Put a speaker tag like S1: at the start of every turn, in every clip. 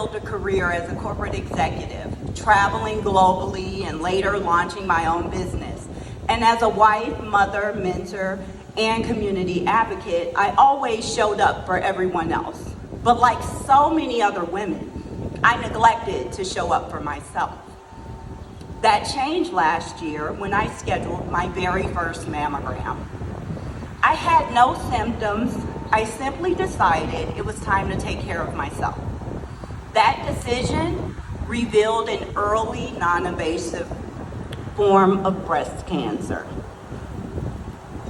S1: built a career as a corporate executive, traveling globally and later launching my own business. And as a wife, mother, mentor, and community advocate, I always showed up for everyone else. But like so many other women, I neglected to show up for myself. That changed last year when I scheduled my very first mammogram. I had no symptoms. I simply decided it was time to take care of myself. That decision revealed an early, non-invasive form of breast cancer.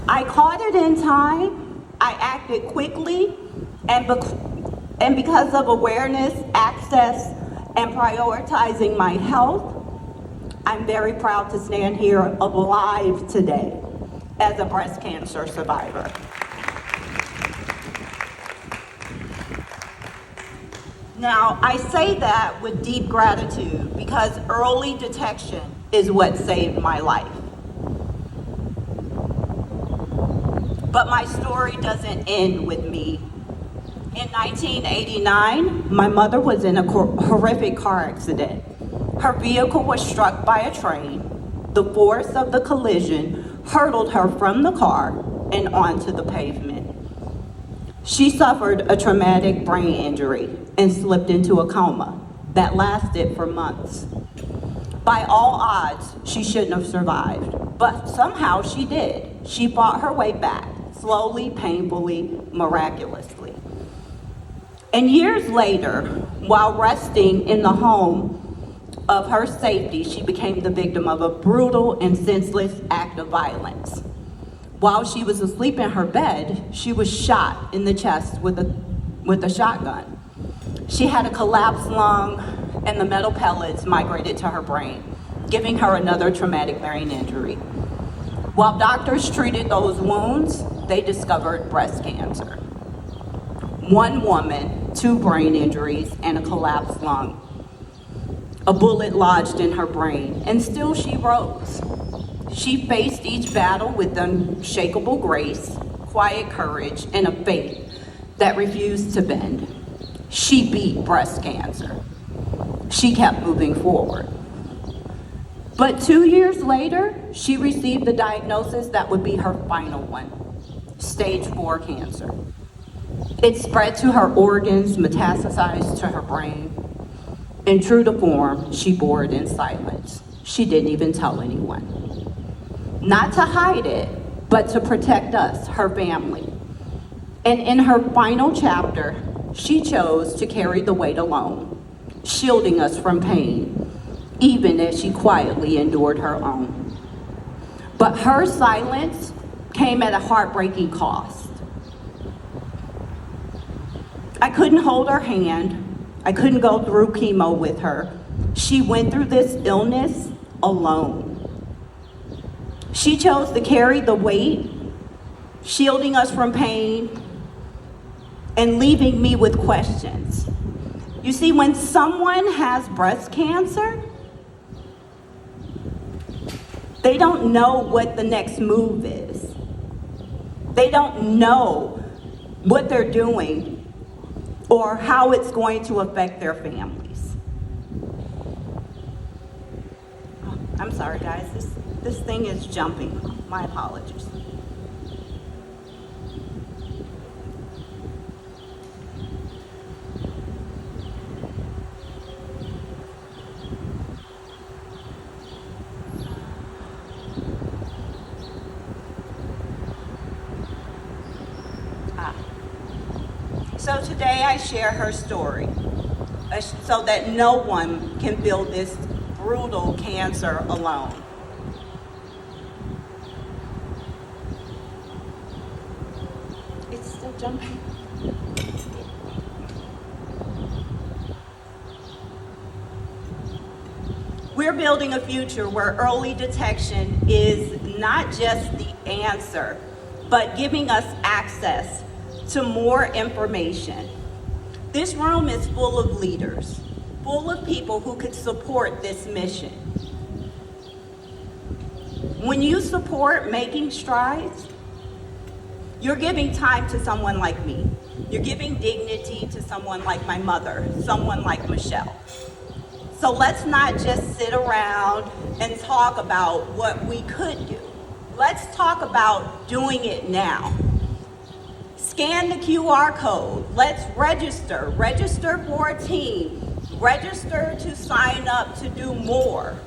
S1: I caught it in time, I acted quickly, and because of awareness, access, and prioritizing my health, I'm very proud to stand here alive today as a breast cancer survivor. Now, I say that with deep gratitude because early detection is what saved my life. But my story doesn't end with me. In 1989, my mother was in a horrific car accident. Her vehicle was struck by a train. The force of the collision hurtled her from the car and onto the pavement. She suffered a traumatic brain injury and slipped into a coma that lasted for months. By all odds, she shouldn't have survived, but somehow she did. She fought her way back, slowly, painfully, miraculously. And years later, while resting in the home of her safety, she became the victim of a brutal and senseless act of violence. While she was asleep in her bed, she was shot in the chest with a shotgun. She had a collapsed lung, and the metal pellets migrated to her brain, giving her another traumatic brain injury. While doctors treated those wounds, they discovered breast cancer. One woman, 2 brain injuries, and a collapsed lung. A bullet lodged in her brain, and still she rose. She faced each battle with unshakable grace, quiet courage, and a faith that refused to bend. She beat breast cancer. She kept moving forward. But 2 years later, she received the diagnosis that would be her final one, stage 4 cancer. It spread to her organs, metastasized to her brain, and true to form, she bore it in silence. She didn't even tell anyone. Not to hide it, but to protect us, her family. And in her final chapter, she chose to carry the weight alone, shielding us from pain, even as she quietly endured her own. But her silence came at a heartbreaking cost. I couldn't hold her hand. I couldn't go through chemo with her. She went through this illness alone. She chose to carry the weight, shielding us from pain, and leaving me with questions. You see, when someone has breast cancer, they don't know what the next move is. They don't know what they're doing or how it's going to affect their families. Oh, I'm sorry, guys. This thing is jumping. My apologies. So today I share her story so that no one can feel this brutal cancer alone. It's still jumping. We're building a future where early detection is not just the answer, but giving us access to more information. This room is full of leaders, full of people who could support this mission. When you support making strides, You're giving time to someone like me. You're giving dignity to someone like my mother, someone like Michelle. So let's not just sit around and talk about what we could do. Let's talk about doing it now. Scan the QR code. Let's register. Register for a team. Register to sign up to do more.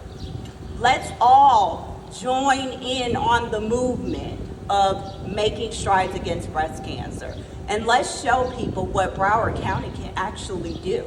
S1: Let's all join in on the movement of making strides against breast cancer. And let's show people what Broward County can actually do.